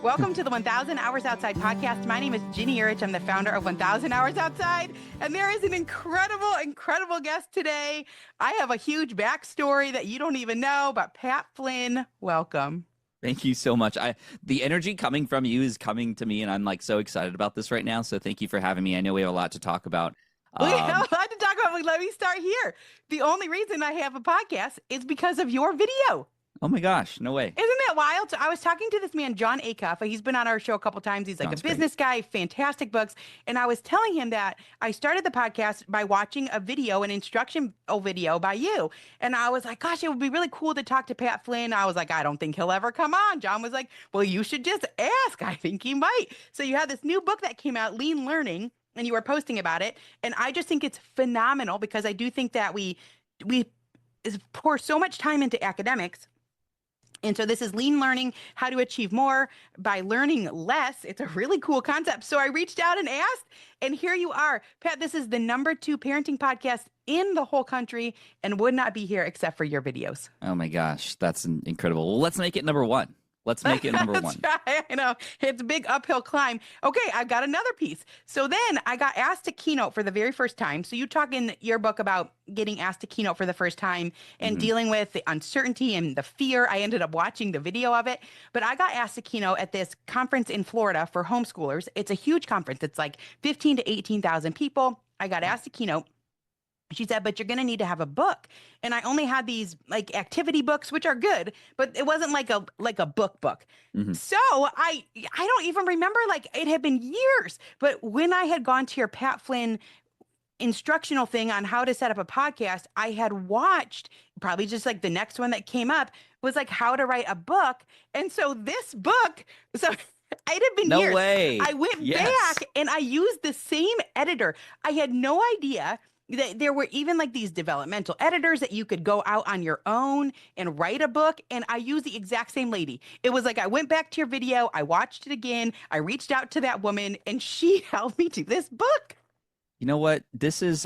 Welcome to the 1000 Hours Outside podcast. My name is Ginny Urich. I'm the founder of 1000 Hours Outside. And there is an incredible guest today. I have a huge backstory that you don't even know, but Pat Flynn, welcome. Thank you so much. The energy coming from you is coming to me, and I'm like so excited about this right now. So thank you for having me. I know we have a lot to talk about. We have a lot to talk about. Let me start here. The only reason I have a podcast is because of your video. Oh my gosh, no way. Isn't that wild? So I was talking to this man, John Acuff. He's been on our show a couple times. He's like John's a business guy, fantastic books. And I was telling him that I started the podcast by watching a video, an instructional video by you. And I was like, gosh, it would be really cool to talk to Pat Flynn. I was like, I don't think he'll ever come on. John was like, well, you should just ask. I think he might. So you have this new book that came out, Lean Learning, and you were posting about it. And I just think it's phenomenal because I do think that we pour so much time into academics. And so this is Lean Learning, how to achieve more by learning less. It's a really cool concept. So I reached out and asked, and here you are. Pat, this is the #2 parenting podcast in the whole country and would not be here except for your videos. Oh my gosh, that's incredible. Well, let's make it #1. Let's make it number one. Right. I know. It's a big uphill climb. Okay, I've got another piece. So then I got asked to keynote for the very first time. So you talk in your book about getting asked to keynote for the first time and dealing with the uncertainty and the fear. I ended up watching the video of it. But I got asked to keynote at this conference in Florida for homeschoolers. It's a huge conference. It's like 15 to 18,000 people. I got asked to keynote. She said, but you're going to need to have a book. And I only had these like activity books, which are good, but it wasn't like a book. So I don't even remember, like it had been years. But when I had gone to your Pat Flynn instructional thing on how to set up a podcast, I had watched probably just like the next one that came up was like how to write a book. And so this book, so it had been No years. way. I went back and I used the same editor. I had no idea that there were even like these developmental editors that you could go out on your own and write a book. And I used the exact same lady. It was like, I went back to your video, I watched it again, I reached out to that woman and she held me to this book. You know what?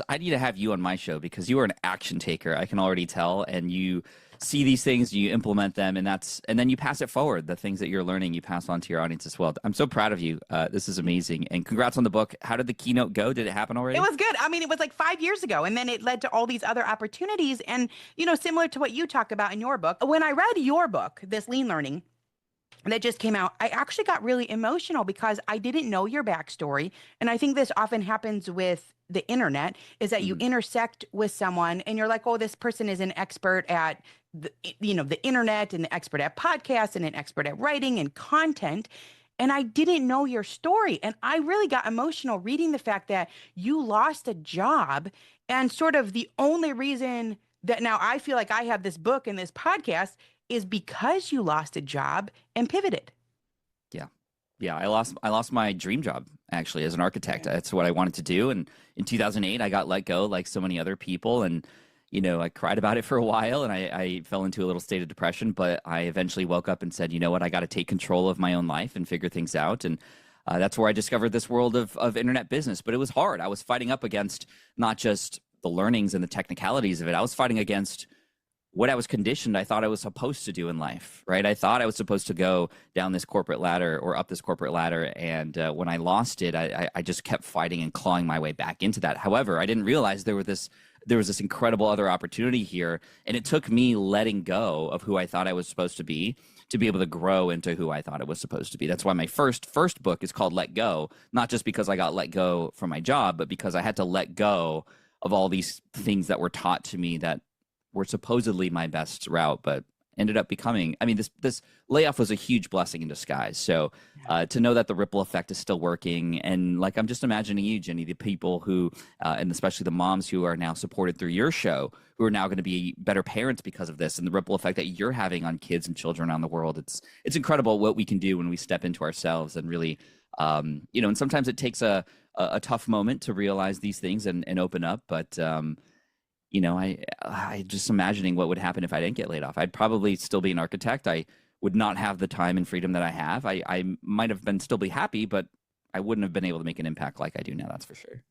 I need to have you on my show because you are an action taker. I can already tell. And you see these things, you implement them, and then you pass it forward. The things that you're learning, you pass on to your audience as well. I'm so proud of you. This is amazing. And congrats on the book. How did the keynote go? Did it happen already? It was good. I mean, it was like 5 years ago, and then it led to all these other opportunities. And, you know, similar to what you talk about in your book, when I read your book, this Lean Learning, that just came out, I actually got really emotional because I didn't know your backstory. And I think this often happens with the internet is that you intersect with someone and you're like, oh, this person is an expert at the internet and an expert at podcasts and an expert at writing and content. And I didn't know your story. And I really got emotional reading the fact that you lost a job and sort of the only reason that now I feel like I have this book and this podcast is because you lost a job and pivoted. Yeah, I lost my dream job actually as an architect. That's what I wanted to do. And in 2008, I got let go like so many other people. And, you know, I cried about it for a while and I fell into a little state of depression. But I eventually woke up and said, you know what, I got to take control of my own life and figure things out. And that's where I discovered this world of internet business. But it was hard. I was fighting up against not just the learnings and the technicalities of it. I was fighting against what I was conditioned I thought I was supposed to do in life, right? I thought I was supposed to go down this corporate ladder or up this corporate ladder. And when I lost it, I just kept fighting and clawing my way back into that. However, I didn't realize there was this incredible other opportunity here. And it took me letting go of who I thought I was supposed to be able to grow into who I thought it was supposed to be. That's why my first book is called Let Go, not just because I got let go from my job, but because I had to let go of all these things that were taught to me that were supposedly my best route, but ended up becoming, I mean, this layoff was a huge blessing in disguise. So to know that the ripple effect is still working. And like, I'm just imagining you, Jenny, the people who, and especially the moms who are now supported through your show, who are now going to be better parents because of this and the ripple effect that you're having on kids and children around the world. It's incredible what we can do when we step into ourselves and really, and sometimes it takes a tough moment to realize these things and open up. But, I just imagining what would happen if I didn't get laid off. I'd probably still be an architect. I would not have the time and freedom that I have. I might have been still be happy, but I wouldn't have been able to make an impact like I do now. That's for sure.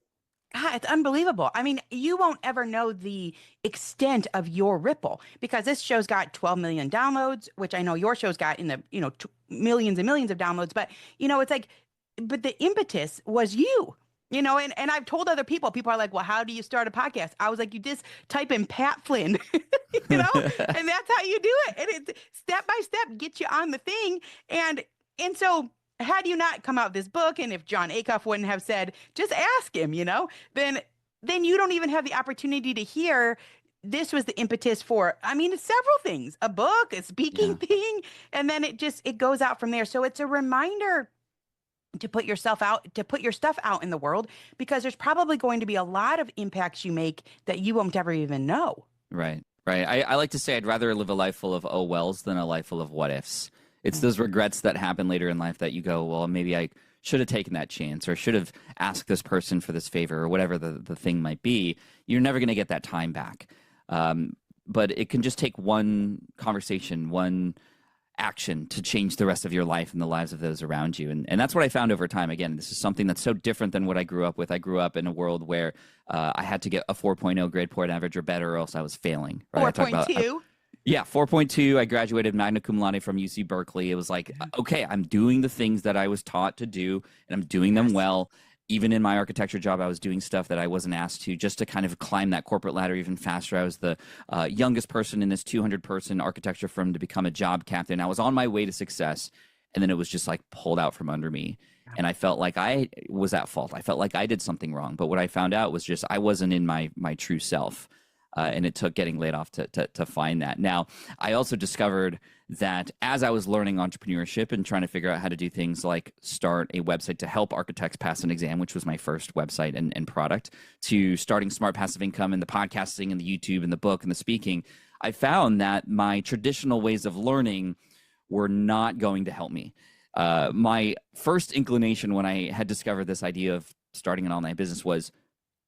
It's unbelievable. I mean, you won't ever know the extent of your ripple because this show's got 12 million downloads, which I know your show's got in the, millions and millions of downloads. But, it's like, but the impetus was you. And I've told other people are like, well, how do you start a podcast? I was like, you just type in Pat Flynn, and that's how you do it. And it's step by step, get you on the thing. And so had you not come out with this book, and if John Acuff wouldn't have said, just ask him, then you don't even have the opportunity to hear this was the impetus for, I mean, it's several things, a book, a speaking thing, and then it goes out from there. So it's a reminder to put yourself out, to put your stuff out in the world, because there's probably going to be a lot of impacts you make that you won't ever even know. Right. I like to say I'd rather live a life full of oh wells than a life full of what ifs. It's those regrets that happen later in life that you go, well, maybe I should have taken that chance or should have asked this person for this favor or whatever the thing might be. You're never going to get that time back. But it can just take one conversation, one action to change the rest of your life and the lives of those around you. And that's what I found over time. Again, this is something that's so different than what I grew up with. I grew up in a world where I had to get a 4.0 grade point average or better or else I was failing. Right? 4.2? Yeah, 4.2. I graduated magna cum laude from UC Berkeley. It was like, okay, I'm doing the things that I was taught to do, and I'm doing them well. Even in my architecture job, I was doing stuff that I wasn't asked to just to kind of climb that corporate ladder even faster. I was the youngest person in this 200-person architecture firm to become a job captain. I was on my way to success, and then it was just like pulled out from under me. And I felt like I was at fault. I felt like I did something wrong. But what I found out was just I wasn't in my true self. And it took getting laid off to find that. Now, I also discovered that as I was learning entrepreneurship and trying to figure out how to do things like start a website to help architects pass an exam, which was my first website and product, to starting Smart Passive Income and the podcasting and the YouTube and the book and the speaking, I found that my traditional ways of learning were not going to help me. My first inclination when I had discovered this idea of starting an online business was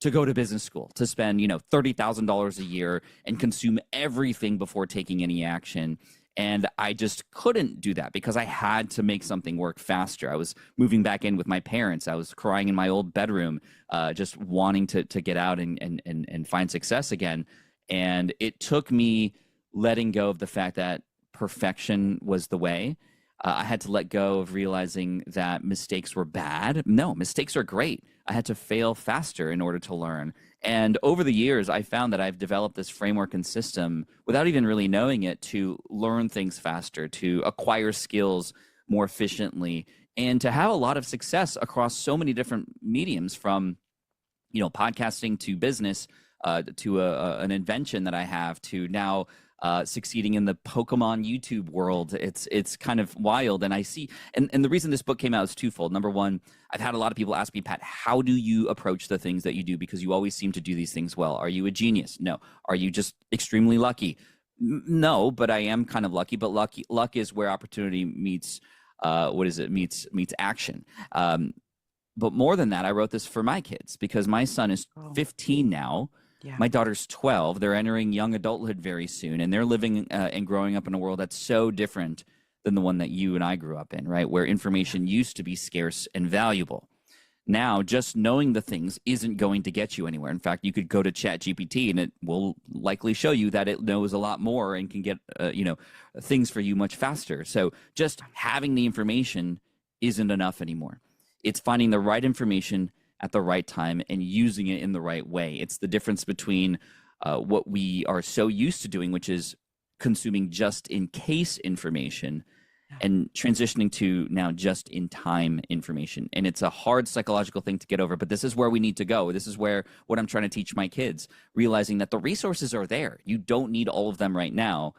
to go to business school, to spend, $30,000 a year and consume everything before taking any action. And I just couldn't do that because I had to make something work faster. I was moving back in with my parents. I was crying in my old bedroom, just wanting to get out and find success again. And it took me letting go of the fact that perfection was the way. I had to let go of realizing that mistakes were bad. No, mistakes are great. I had to fail faster in order to learn. And over the years, I found that I've developed this framework and system without even really knowing it to learn things faster, to acquire skills more efficiently, and to have a lot of success across so many different mediums, from podcasting to business, to an invention that I have, to now succeeding in the Pokemon YouTube world. It's kind of wild. And I see, and the reason this book came out is twofold. Number one, I've had a lot of people ask me, Pat, how do you approach the things that you do? Because you always seem to do these things well. Are you a genius? No. Are you just extremely lucky? No, but I am kind of lucky. But luck is where opportunity meets meets action. But more than that, I wrote this for my kids because my son is 15 now. Yeah. My daughter's 12. They're entering young adulthood very soon, and they're living and growing up in a world that's so different than the one that you and I grew up in, right? Where information used to be scarce and valuable. Now, just knowing the things isn't going to get you anywhere. In fact, you could go to ChatGPT, and it will likely show you that it knows a lot more and can get things for you much faster. So just having the information isn't enough anymore. It's finding the right information at the right time and using it in the right way. It's the difference between what we are so used to doing, which is consuming just in case information, and transitioning to now just in time information. And it's a hard psychological thing to get over, but this is where we need to go. This is where what I'm trying to teach my kids, realizing that the resources are there. You don't need all of them right now.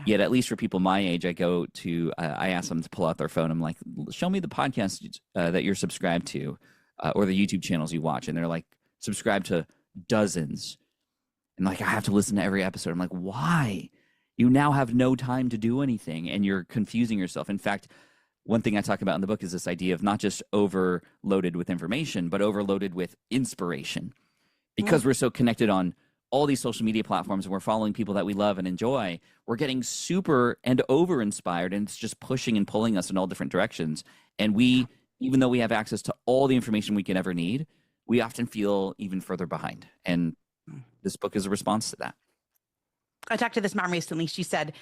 Yet, at least for people my age, I go to, I ask them to pull out their phone. I'm like, show me the podcast that you're subscribed to. Or the YouTube channels you watch, and they're like, subscribe to dozens. And like, I have to listen to every episode. I'm like, why? You now have no time to do anything, and you're confusing yourself. In fact, one thing I talk about in the book is this idea of not just overloaded with information, but overloaded with inspiration. Because we're so connected on all these social media platforms and we're following people that we love and enjoy, we're getting super and over inspired, and it's just pushing and pulling us in all different directions. And we, even though we have access to all the information we could ever need, we often feel even further behind. And this book is a response to that. I talked to this mom recently. She said,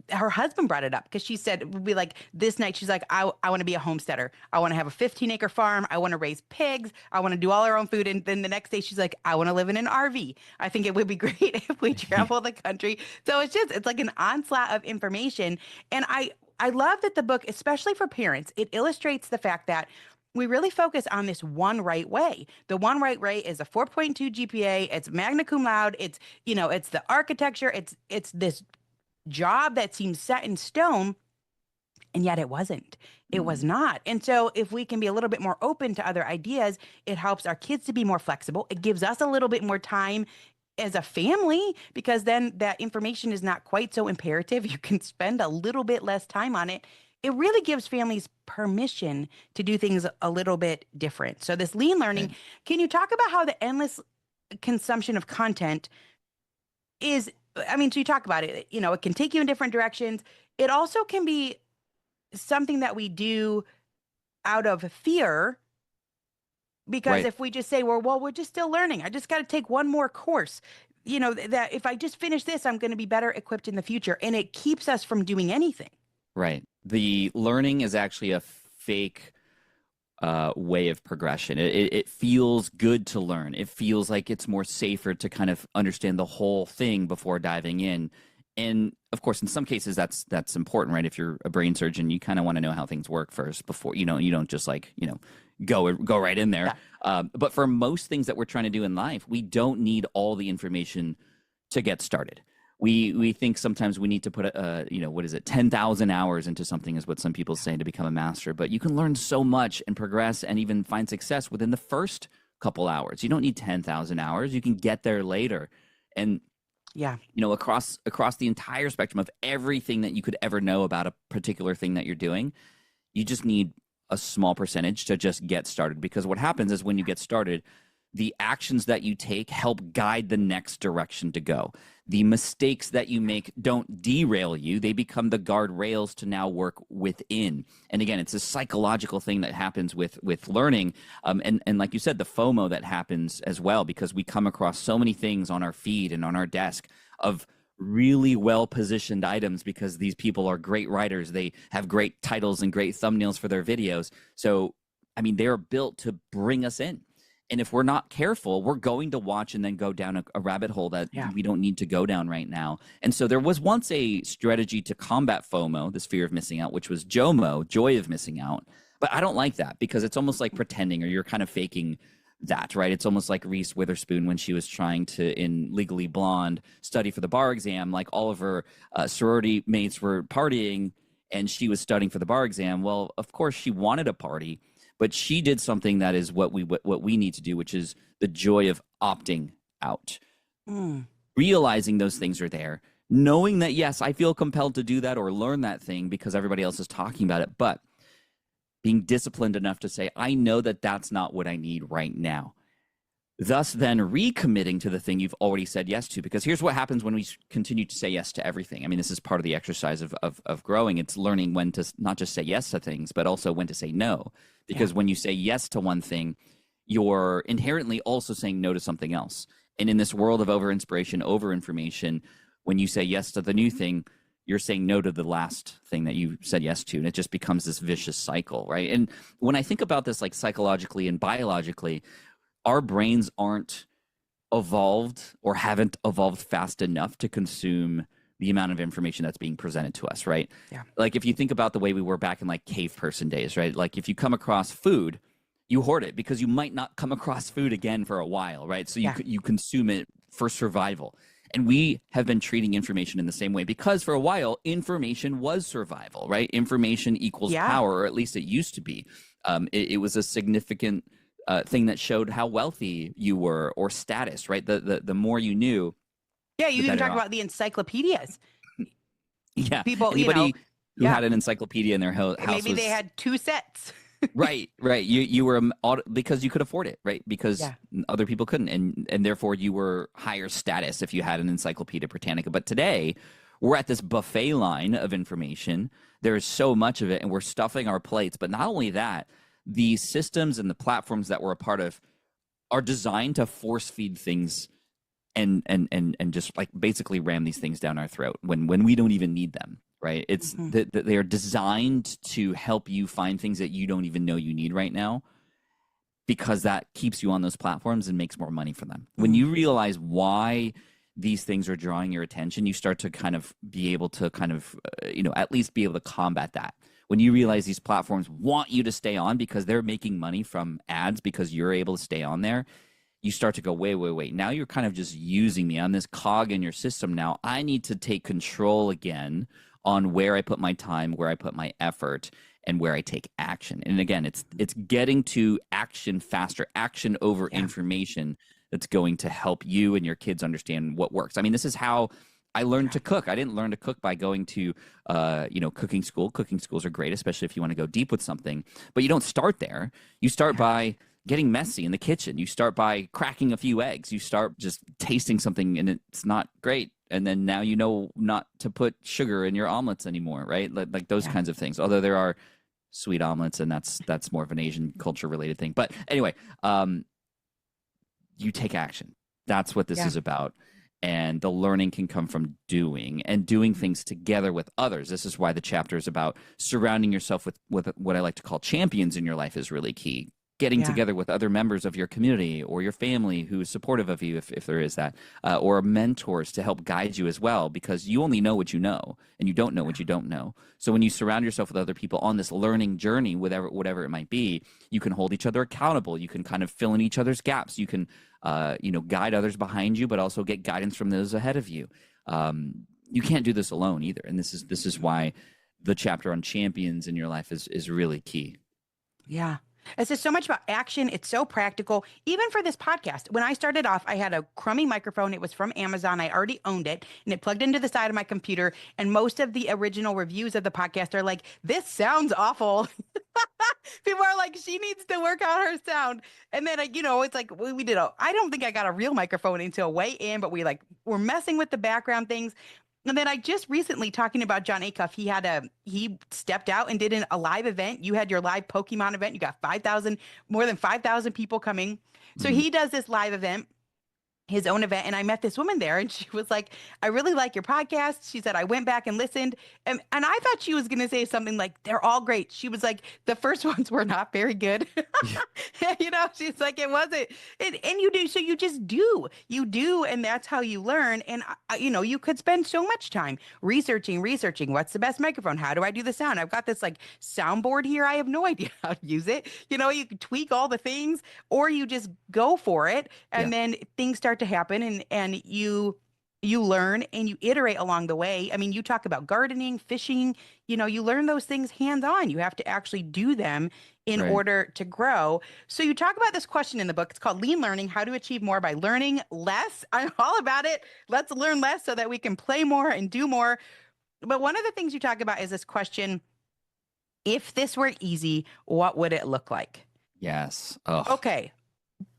her husband brought it up because she said, it would be like this night. She's like, I want to be a homesteader. I want to have a 15-acre farm. I want to raise pigs. I want to do all our own food. And then the next day she's like, I want to live in an RV. I think it would be great if we travel the country. So it's like an onslaught of information. And I love that the book, especially for parents, it illustrates the fact that we really focus on this one right way. The one right way is a 4.2 GPA. It's magna cum laude. It's the architecture. It's this job that seems set in stone, and yet it wasn't. It was not. And so if we can be a little bit more open to other ideas, it helps our kids to be more flexible. It gives us a little bit more time as a family, because then that information is not quite so imperative. You can spend a little bit less time on it. It really gives families permission to do things a little bit different. So this lean learning, Right. Can you talk about how the endless consumption of content is, so you talk about it, it can take you in different directions. It also can be something that we do out of fear, because Right. if we just say, well, we're just still learning. I just got to take one more course. That if I just finish this, I'm going to be better equipped in the future. And it keeps us from doing anything. Right. The learning is actually a fake way of progression. It feels good to learn. It feels like it's more safer to kind of understand the whole thing before diving in. And of course, in some cases, that's important, right? If you're a brain surgeon, you kind of want to know how things work first before, you don't just go right in there. Yeah. But for most things that we're trying to do in life, we don't need all the information to get started. We think sometimes we need to put 10,000 hours into something is what some people say to become a master. But you can learn so much and progress and even find success within the first couple hours. You don't need 10,000 hours. You can get there later. And Yeah. across the entire spectrum of everything that you could ever know about a particular thing that you're doing, you just need a small percentage to just get started. Because what happens is when you get started, the actions that you take help guide the next direction to go. The mistakes that you make don't derail you. They become the guardrails to now work within. And again, it's a psychological thing that happens with learning. And like you said, the FOMO that happens as well, because we come across so many things on our feed and on our desk of really well-positioned items because these people are great writers. They have great titles and great thumbnails for their videos. So, they're built to bring us in. And if we're not careful, we're going to watch and then go down a rabbit hole that we don't need to go down right now. And so there was once a strategy to combat FOMO, this fear of missing out, which was JOMO, joy of missing out. But I don't like that because it's almost like pretending, or you're kind of faking that, right? It's almost like Reese Witherspoon when she was trying to, in Legally Blonde, study for the bar exam. Like all of her sorority mates were partying and she was studying for the bar exam. Well, of course she wanted a party, but she did something that is what we need to do, which is the joy of opting out. Realizing those things are there, knowing that, yes, I feel compelled to do that or learn that thing because everybody else is talking about it, but being disciplined enough to say, I know that that's not what I need right now. Thus, then recommitting to the thing you've already said yes to, because here's what happens when we continue to say yes to everything. This is part of the exercise of growing. It's learning when to not just say yes to things, but also when to say no. Because when you say yes to one thing, you're inherently also saying no to something else. And in this world of over-inspiration, over-information, when you say yes to the new thing, you're saying no to the last thing that you said yes to. And it just becomes this vicious cycle, right? And when I think about this like psychologically and biologically, our brains aren't evolved or haven't evolved fast enough to consume the amount of information that's being presented to us, right? Yeah. Like if you think about the way we were back in like cave person days, right? Like if you come across food, you hoard it because you might not come across food again for a while, right? So you consume it for survival. And we have been treating information in the same way because for a while, information was survival, right? Information equals power, or at least it used to be. It was a significant thing that showed how wealthy you were or status, right? The more you knew. Yeah, you even talk about the encyclopedias. Yeah, People, anybody who had an encyclopedia in their house, maybe they had 2 sets. right. You were because you could afford it, right? Because other people couldn't, and therefore you were higher status if you had an Encyclopedia Britannica. But today, we're at this buffet line of information. There's so much of it, and we're stuffing our plates. But not only that, the systems and the platforms that we're a part of are designed to force feed things and just like basically ram these things down our throat when we don't even need them, right? It's Mhm. that they are designed to help you find things that you don't even know you need right now, because that keeps you on those platforms and makes more money for them. When Mm. you realize why these things are drawing your attention, you start to kind of be able to kind of, at least be able to combat that. When you realize these platforms want you to stay on because they're making money from ads because you're able to stay on there, you start to go, wait, wait, wait. Now you're kind of just using me. I'm this cog in your system now. I need to take control again on where I put my time, where I put my effort, and where I take action. And again, it's getting to action faster, action over Yeah. information that's going to help you and your kids understand what works. I mean, this is how I learned to cook. I didn't learn to cook by going to, cooking school. Cooking schools are great, especially if you want to go deep with something. But you don't start there. You start Yeah. by getting messy in the kitchen. You start by cracking a few eggs. You start just tasting something and it's not great. And then now you know not to put sugar in your omelets anymore, right? Like those Yeah. kinds of things. Although there are sweet omelets, and that's more of an Asian culture related thing. But anyway, you take action. That's what this Yeah. is about. And the learning can come from doing and doing things together with others. This is why the chapter is about surrounding yourself with what I like to call champions in your life is really key. Getting Yeah. together with other members of your community or your family who is supportive of you, if there is that, or mentors to help guide you as well, because you only know what you know and you don't know what you don't know. So when you surround yourself with other people on this learning journey, whatever it might be, you can hold each other accountable. You can kind of fill in each other's gaps. You can guide others behind you, but also get guidance from those ahead of you. You can't do this alone either, and this is why the chapter on champions in your life is really key. Yeah. It's just so much about action. It's so practical. Even for this podcast, when I started off, I had a crummy microphone. It was from Amazon. I already owned it and it plugged into the side of my computer. And most of the original reviews of the podcast are like, this sounds awful. People are like, she needs to work out her sound. And then, it's like we did I don't think I got a real microphone until way in, but we're messing with the background things. And then I just recently talking about John Acuff, he stepped out and did a live event. You had your live Pokemon event. You got more than 5,000 people coming. So Mhm. he does this live event, his own event, and I met this woman there and she was like, I really like your podcast. She said, I went back and listened, and I thought she was going to say something like, they're all great. She was like, the first ones were not very good. She's like, it wasn't. And you do, so you do, and that's how you learn. And you could spend so much time researching what's the best microphone, how do I do the sound, I've got this like soundboard here, I have no idea how to use it. You can tweak all the things, or you just go for it, Yeah. and then things start to happen, and you learn and you iterate along the way. I mean, you talk about gardening, fishing, you learn those things hands on. You have to actually do them in Right. order to grow. So you talk about this question in the book. It's called Lean Learning: How to Achieve More by Learning Less. I'm all about it. Let's learn less so that we can play more and do more. But one of the things you talk about is this question: if this were easy, what would it look like? Yes. Oh, Okay.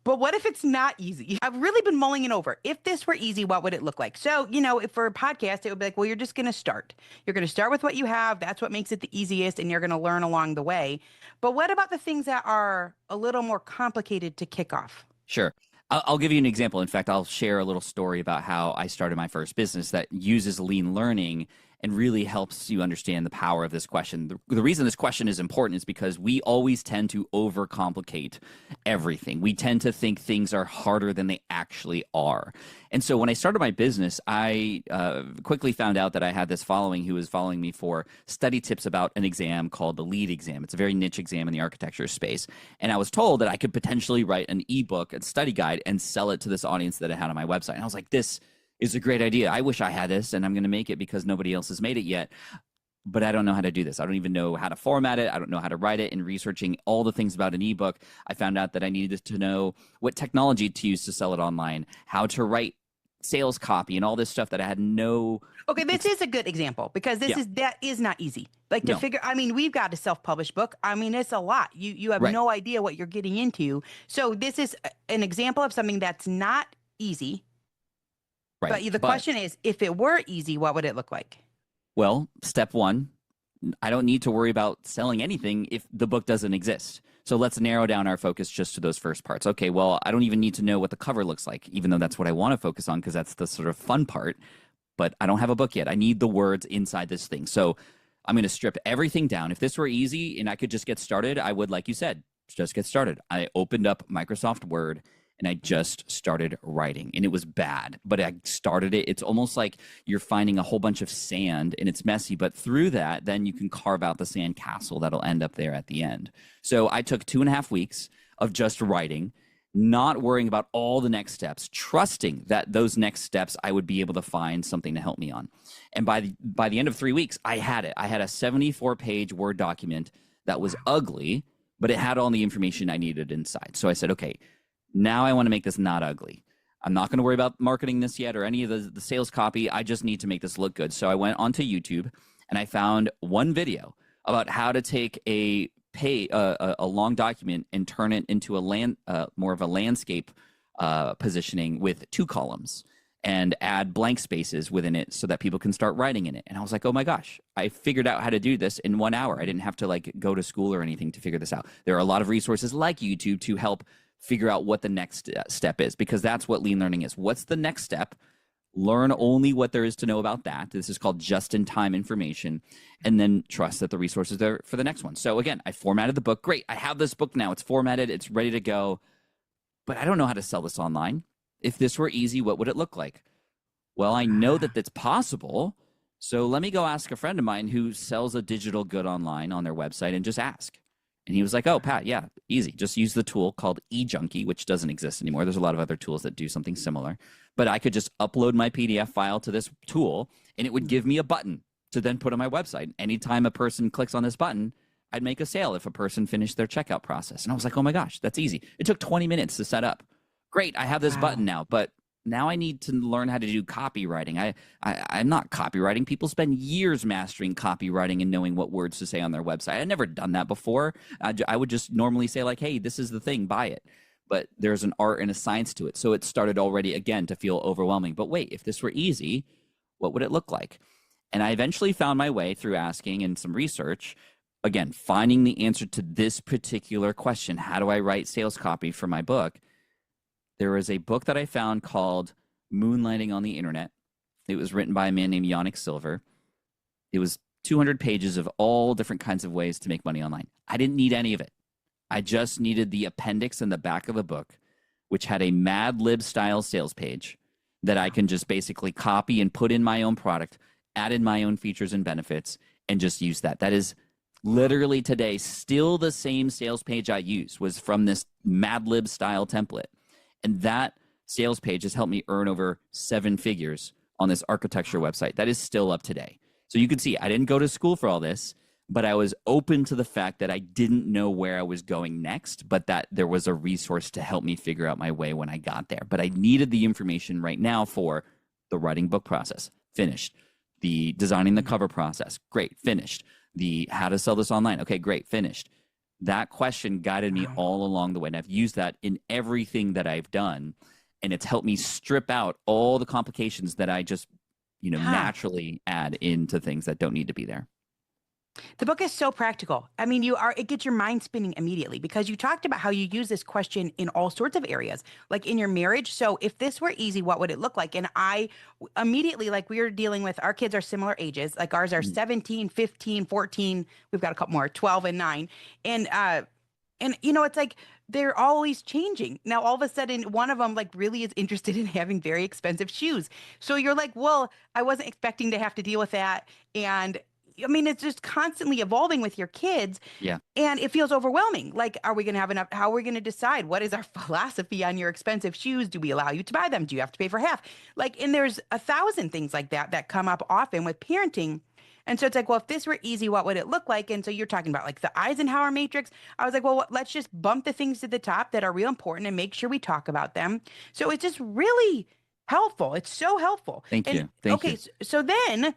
But what if it's not easy? I've really been mulling it over. If this were easy, what would it look like? So, if for a podcast, it would be like, well, you're just going to start. You're going to start with what you have. That's what makes it the easiest, and you're going to learn along the way. But what about the things that are a little more complicated to kick off? sure. I'll give you an example. In fact, I'll share a little story about how I started my first business that uses lean learning and really helps you understand the power of this question. The reason this question is important is because we always tend to overcomplicate everything. We tend to think things are harder than they actually are. And so when I started my business, I quickly found out that I had this following who was following me for study tips about an exam called the LEAD exam. It's a very niche exam in the architecture space. And I was told that I could potentially write an ebook and study guide and sell it to this audience that I had on my website. And I was like, this is a great idea. I wish I had this, and I'm going to make it because nobody else has made it yet. But I don't know how to do this. I don't even know how to format it. I don't know how to write it. In researching all the things about an ebook, I found out that I needed to know what technology to use to sell it online, how to write sales copy, and all this stuff that I had no. Okay, this is a good example because Yeah, that is not easy. Like to no, figure, I mean, we've got a self-published book. I mean, it's a lot. You have right, no idea what you're getting into. So this is an example of something that's not easy. right. But the But question is, if it were easy, what would it look like? well, step one, I don't need to worry about selling anything if the book doesn't exist. So let's narrow down our focus just to those first parts. Okay, well, I don't even need to know what the cover looks like, even though that's what I want to focus on because that's the sort of fun part. But I don't have a book yet. I need the words inside this thing. So I'm going to strip everything down. If this were easy and I could just get started, I would, like you said, just get started. I opened up Microsoft Word and I just started writing, and it was bad, but I started it. It's almost like you're finding a whole bunch of sand and it's messy, but through that, then you can carve out the sand castle that'll end up there at the end. So I took 2.5 weeks of just writing, not worrying about all the next steps, trusting that those next steps I would be able to find something to help me on. And by the end of 3 weeks, I had it. I had a 74-page Word document that was ugly, but it had all the information I needed inside. So I said, okay, now I want to make this not ugly. I'm not going to worry about marketing this yet or any of the sales copy. I just need to make this look good. So I went onto YouTube and I found one video about how to take a long document and turn it into more of a landscape positioning with 2 columns and add blank spaces within it so that people can start writing in it. And I was like, oh my gosh, I figured out how to do this in 1 hour. I didn't have to like go to school or anything to figure this out. There are a lot of resources like YouTube to help figure out what the next step is, because that's what lean learning is. What's the next step? Learn only what there is to know about that. This is called just-in-time information, and then trust that the resources are there for the next one. So again, I formatted the book. Great, I have this book now. It's formatted. It's ready to go, but I don't know how to sell this online. If this were easy, what would it look like? Well, I know that it's possible, so let me go ask a friend of mine who sells a digital good online on their website and just ask. And he was like, oh, Pat, yeah, easy. Just use the tool called eJunkie, which doesn't exist anymore. There's a lot of other tools that do something similar. But I could just upload my PDF file to this tool, and it would give me a button to then put on my website. Anytime a person clicks on this button, I'd make a sale if a person finished their checkout process. And I was like, oh my gosh, that's easy. It took 20 minutes to set up. Great, I have this button now, but now I need to learn how to do copywriting. I'm not copywriting. People spend years mastering copywriting and knowing what words to say on their website. I'd never done that before. I would just normally say like, hey, this is the thing, buy it. But there's an art and a science to it. So it started already, again, to feel overwhelming. But wait, if this were easy, what would it look like? And I eventually found my way through asking and some research, again, finding the answer to this particular question. How do I write sales copy for my book? There was a book that I found called Moonlighting on the Internet. It was written by a man named Yannick Silver. It was 200 pages of all different kinds of ways to make money online. I didn't need any of it. I just needed the appendix in the back of the book, which had a Mad Lib style sales page that I can just basically copy and put in my own product, add in my own features and benefits, and just use that. That is literally today still the same sales page I use, was from this Mad Lib style template. And that sales page has helped me earn over 7 figures on this architecture website. That is still up today. So you can see I didn't go to school for all this, but I was open to the fact that I didn't know where I was going next, but that there was a resource to help me figure out my way when I got there. But I needed the information right now for the writing book process. Finished. The designing the cover process. Great. Finished. The how to sell this online. Okay, great. Finished. That question guided me all along the way. And I've used that in everything that I've done. And it's helped me strip out all the complications that I just, naturally add into things that don't need to be there. The book is so practical. I mean, it gets your mind spinning immediately because you talked about how you use this question in all sorts of areas, like in your marriage. So if this were easy, what would it look like? And I immediately, like we were dealing with, our kids are similar ages, like ours are 17, 15, 14. We've got a couple more, 12 and 9. And it's like they're always changing. Now, all of a sudden, one of them like really is interested in having very expensive shoes. So you're like, well, I wasn't expecting to have to deal with that. And I mean, it's just constantly evolving with your kids. Yeah. And it feels overwhelming. Like, are we going to have enough? How are we going to decide? What is our philosophy on your expensive shoes? Do we allow you to buy them? Do you have to pay for half? Like, and there's 1,000 things like that come up often with parenting. And so it's like, well, if this were easy, what would it look like? And so you're talking about like the Eisenhower matrix. I was like, well, let's just bump the things to the top that are real important and make sure we talk about them. So it's just really helpful. It's so helpful. Thank you. Thank you. So then.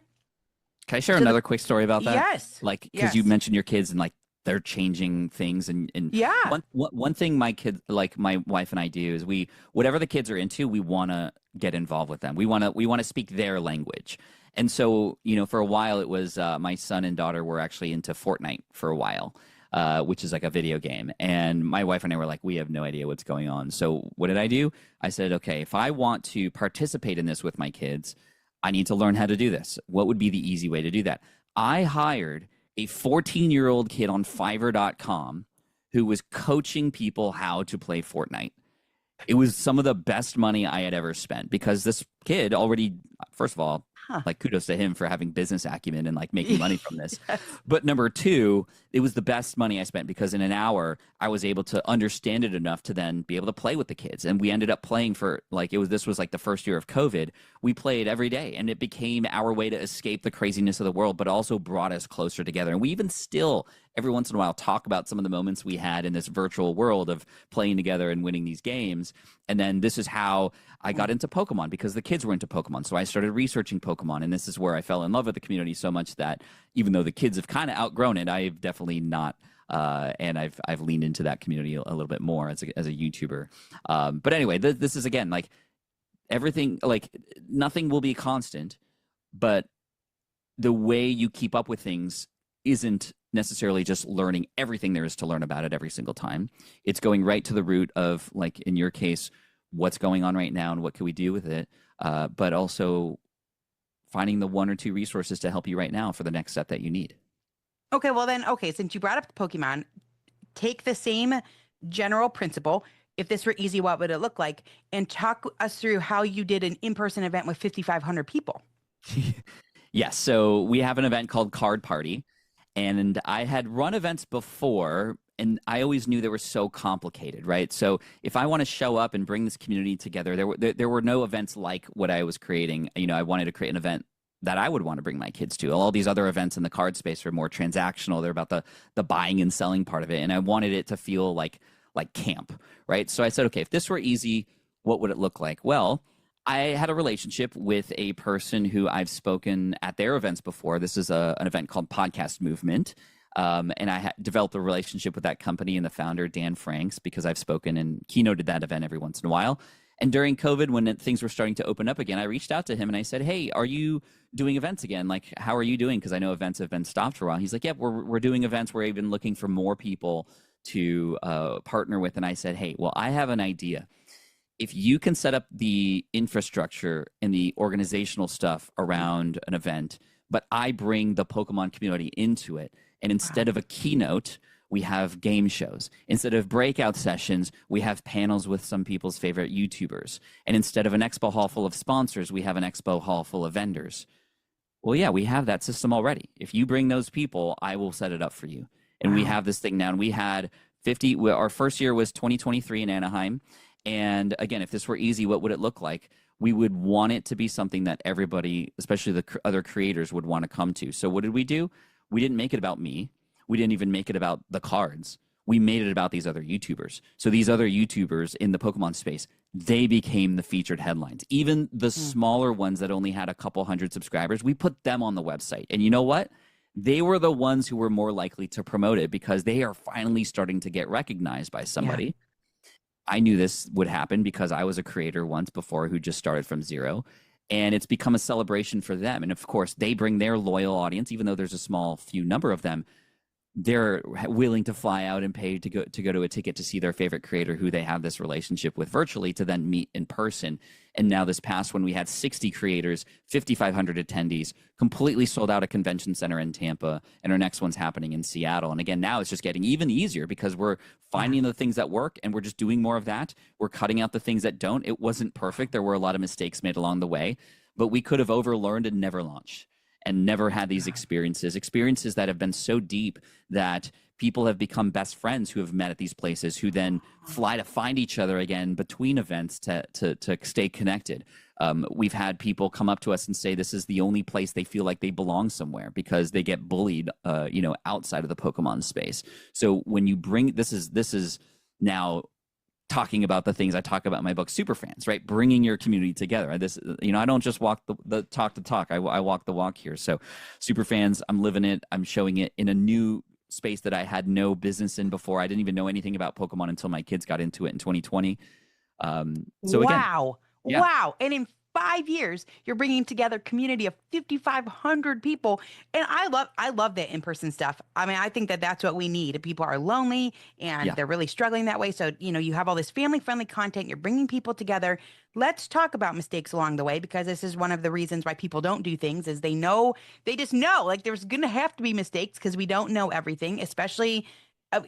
Can I share another quick story about that? Yes. Like, because you mentioned your kids and like they're changing things. And yeah. One thing my kids, like my wife and I do is whatever the kids are into, we want to get involved with them. We want to speak their language. And so, for a while, it was my son and daughter were actually into Fortnite for a while, which is like a video game. And my wife and I were like, we have no idea what's going on. So, what did I do? I said, okay, if I want to participate in this with my kids, I need to learn how to do this. What would be the easy way to do that? I hired a 14-year-old kid on Fiverr.com who was coaching people how to play Fortnite. It was some of the best money I had ever spent because this kid already, first of all, Huh. like kudos to him for having business acumen and like making money from this. Yes. But number two, it was the best money I spent because in an hour I was able to understand it enough to then be able to play with the kids. And we ended up playing for like this was like the first year of COVID. We played every day and it became our way to escape the craziness of the world, but also brought us closer together. And we even still every once in a while talk about some of the moments we had in this virtual world of playing together and winning these games. And then this is how I got into Pokemon because the kids were into Pokemon. So I started researching Pokemon, and this is where I fell in love with the community so much that even though the kids have kind of outgrown it, I've definitely not. And I've leaned into that community a little bit more as a YouTuber. But anyway, this is again like everything, like nothing will be constant, but the way you keep up with things isn't necessarily just learning everything there is to learn about it every single time. It's going right to the root of, like in your case, what's going on right now and what can we do with it, but also finding the one or two resources to help you right now for the next step that you need. Okay, well then, since you brought up Pokemon, take the same general principle. If this were easy, what would it look like? And talk us through how you did an in-person event with 5,500 people. Yes, so we have an event called Card Party, and I had run events before, and I always knew they were so complicated, right? So if I want to show up and bring this community together, there were no events like what I was creating. I wanted to create an event that I would want to bring my kids to. All these other events in the card space are more transactional. They're about the buying and selling part of it, and I wanted it to feel like camp, right? So I said, okay, if this were easy, what would it look like? Well, I had a relationship with a person who I've spoken at their events before. This is an event called Podcast Movement. And I developed a relationship with that company and the founder, Dan Franks, because I've spoken and keynoted that event every once in a while. And during COVID, when things were starting to open up again, I reached out to him and I said, hey, are you doing events again? Like, how are you doing? Because I know events have been stopped for a while. He's like, yeah, we're doing events. We're even looking for more people to partner with. And I said, hey, well, I have an idea. If you can set up the infrastructure and the organizational stuff around an event, but I bring the Pokemon community into it, and instead of a keynote, we have game shows. Instead of breakout sessions, we have panels with some people's favorite YouTubers. And instead of an expo hall full of sponsors, we have an expo hall full of vendors. Well, yeah, we have that system already. If you bring those people, I will set it up for you. And we have this thing now. And we had 50, our first year was 2023 in Anaheim. And again, if this were easy, what would it look like? We would want it to be something that everybody, especially the other creators, would want to come to. So what did we do? We didn't make it about me. We didn't even make it about the cards. We made it about these other YouTubers. So these other YouTubers in the Pokemon space, they became the featured headlines. Even the smaller ones that only had a couple hundred subscribers, we put them on the website. And you know what? They were the ones who were more likely to promote it because they are finally starting to get recognized by somebody. Yeah. I knew this would happen because I was a creator once before who just started from zero. And it's become a celebration for them. And of course, they bring their loyal audience, even though there's a small few number of them. They're willing to fly out and pay to go to a ticket to see their favorite creator who they have this relationship with virtually to then meet in person. And now this past when we had 60 creators, 5,500 attendees, completely sold out a convention center in Tampa, and our next one's happening in Seattle. And again, now it's just getting even easier because we're finding the things that work and we're just doing more of that. We're cutting out the things that don't. It wasn't perfect. There were a lot of mistakes made along the way, but we could have overlearned and never launched. And never had these experiences that have been so deep that people have become best friends who have met at these places, who then fly to find each other again between events to stay connected. We've had people come up to us and say this is the only place they feel like they belong somewhere because they get bullied, outside of the Pokemon space. So when you bring this is now talking about the things I talk about in my book, Superfans, right? Bringing your community together. I don't just walk the talk the talk. I walk the walk here. So Superfans, I'm living it. I'm showing it in a new space that I had no business in before. I didn't even know anything about Pokemon until my kids got into it in 2020. Wow. Yeah. Wow. And 5 years, you're bringing together a community of 5,500 people. And I love that in-person stuff. I mean, I think that that's what we need. People are lonely and Yeah. they're really struggling that way. So, you have all this family-friendly content. You're bringing people together. Let's talk about mistakes along the way, because this is one of the reasons why people don't do things is they just know like there's going to have to be mistakes because we don't know everything, especially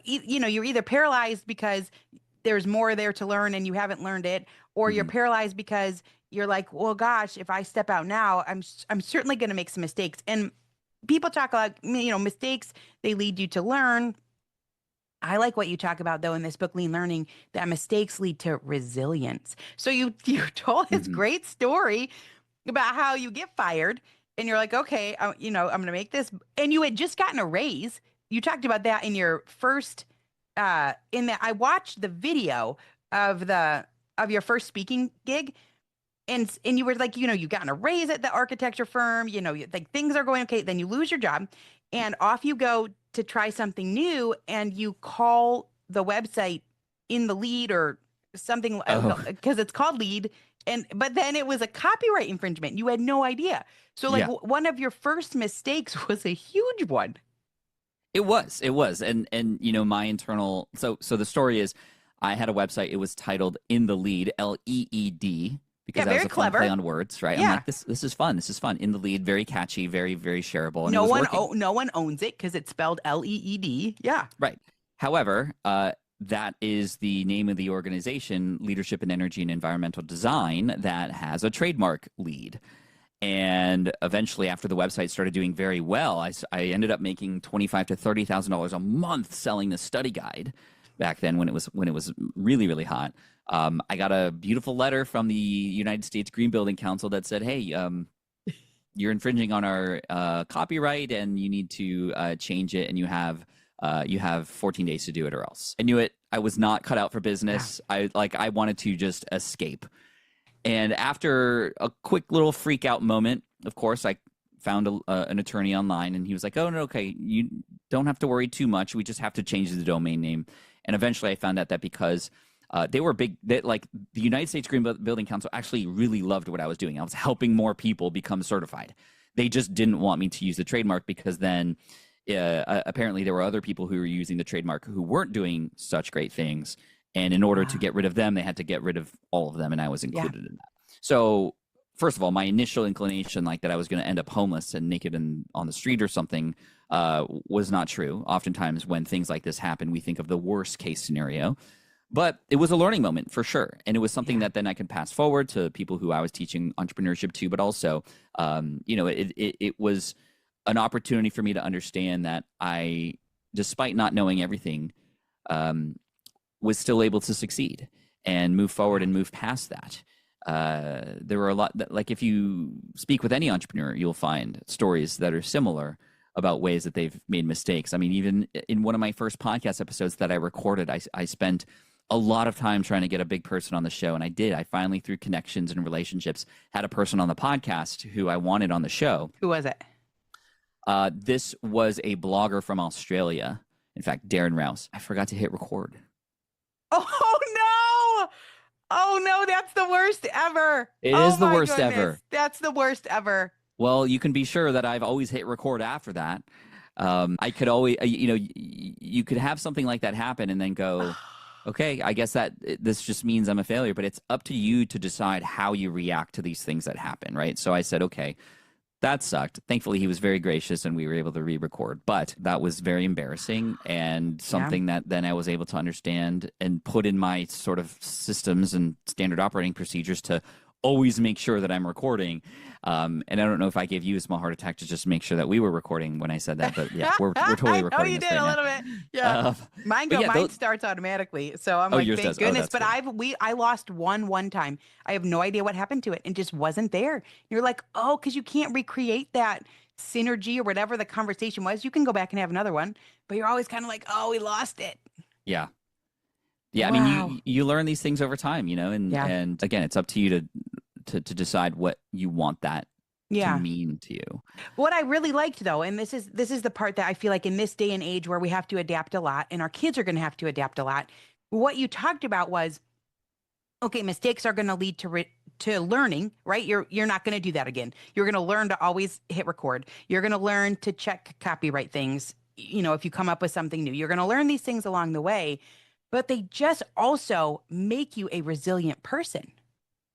you're either paralyzed because there's more there to learn and you haven't learned it, or you're Mhm. paralyzed because you're like, well, gosh, if I step out now, I'm certainly going to make some mistakes. And people talk like, mistakes, they lead you to learn. I like what you talk about though in this book, Lean Learning, that mistakes lead to resilience. So you told this Mhm. great story about how you get fired and you're like, okay, I'm going to make this. And you had just gotten a raise. You talked about that in your first, in that I watched the video of of your first speaking gig. And you were like, you've gotten a raise at the architecture firm, like things are going okay. Then you lose your job and off you go to try something new. And you call the website In the Lead or something Oh, because it's called Lead. But then it was a copyright infringement. You had no idea. So like yeah. one of your first mistakes was a huge one. It was. And my internal so the story is I had a website. It was titled In the Lead, Leed, because Yeah, that was very a fun play clever. on words, right? I'm Yeah. like, this is fun. This is fun. In the Lead, very catchy, very, very shareable, and it No was one working. no one owns it because it's spelled Leed. Yeah. Right. However, that is the name of the organization, Leadership in Energy and Environmental Design, that has a trademark lead. And eventually, after the website started doing very well, I ended up making $25,000 to $30,000 a month selling the study guide. Back then, when it was really really hot, I got a beautiful letter from the United States Green Building Council that said, "Hey, you're infringing on our copyright, and you need to change it, and you have 14 days to do it, or else." I knew it. I was not cut out for Yeah. business. I wanted to just escape. And after a quick little freak out moment, of course, I found an attorney online, and he was like, "Oh no, okay, you don't have to worry too much. We just have to change the domain name." And eventually, I found out that because they were big, that like the United States Green Building Council actually really loved what I was doing. I was helping more people become certified. They just didn't want me to use the trademark because then apparently there were other people who were using the trademark who weren't doing such great things. And in order to Wow. get rid of them, they had to get rid of all of them, and I was Yeah. included in that. So, first of all, my initial inclination, like that I was going to end up homeless and naked and on the street or something, was not true. Oftentimes, when things like this happen, we think of the worst case scenario. But it was a learning moment for sure, and it was something Yeah. that then I could pass forward to people who I was teaching entrepreneurship to. But also, it was an opportunity for me to understand that I, despite not knowing everything, um, was still able to succeed and move forward Yeah. and move past that. There were a lot that, like, if you speak with any entrepreneur, you'll find stories that are similar about ways that they've made mistakes. I mean, even in one of my first podcast episodes that I recorded, I spent a lot of time trying to get a big person on the show, and I did. I finally, through connections and relationships, had a person on the podcast who I wanted on the show. Who was it? This was a blogger from Australia. In fact, Darren Rouse. I forgot to hit record. Oh no! Oh no, that's the worst ever. It Oh is the my worst goodness. ever. That's the worst ever. Well, you can be sure that I've always hit record after that. I could always, you could have something like that happen and then go, okay, I guess that this just means I'm a failure, but it's up to you to decide how you react to these things that happen, right? So I said, okay, that sucked. Thankfully, he was very gracious and we were able to re-record, but that was very embarrassing and Yeah. something that then I was able to understand and put in my sort of systems and standard operating procedures to always make sure that I'm recording. And I don't know if I gave you a small heart attack to just make sure that we were recording when I said that, but yeah, we're totally I know recording you this did right a now. little bit. Yeah. Uh, but yeah, Mine starts automatically. So I'm oh, like, yours thank does. Oh, goodness. that's But good. I lost one time. I have no idea what happened to it and just wasn't there. You're like, oh, because you can't recreate that synergy or whatever the conversation was. You can go back and have another one, but you're always kind of like, oh, we lost it. Yeah. Yeah. I mean, Wow. you learn these things over time, Yeah. and again, it's up to you to decide what you want that to Yeah. mean to you. What I really liked though, and this is the part that I feel like in this day and age where we have to adapt a lot and our kids are going to have to adapt a lot. What you talked about was, okay, mistakes are going to lead to learning, right? You're not going to do that again. You're going to learn to always hit record. You're going to learn to check copyright things. If you come up with something new, you're going to learn these things along the way, but they just also make you a resilient person.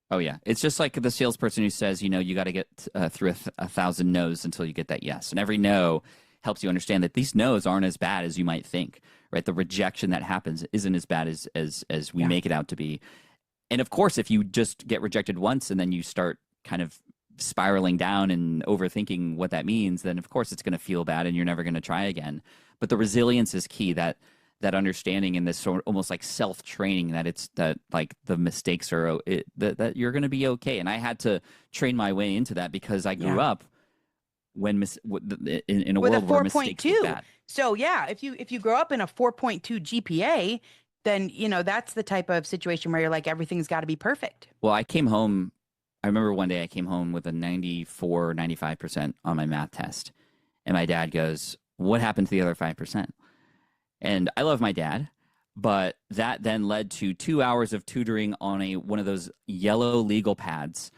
Oh yeah, it's just like the salesperson who says, you got to get through a thousand no's until you get that yes, and every no helps you understand that these no's aren't as bad as you might think, right? The rejection that happens isn't as bad as we make it out to be. And of course, if you just get rejected once and then you start kind of spiraling down and overthinking what that means, then of course it's going to feel bad and you're never going to try again. But the resilience is key, that understanding and this sort of almost like self-training that like the mistakes are that you're going to be okay. And I had to train my way into that because I grew up in a with world a where mistakes were bad. So yeah, if you grow up in a 4.2 GPA, then that's the type of situation where you're like everything's got to be perfect. Well, I remember one day I came home with a 94, 95% on my math test. And my dad goes, "What happened to the other 5%?" And I love my dad, but that then led to 2 hours of tutoring on one of those yellow legal pads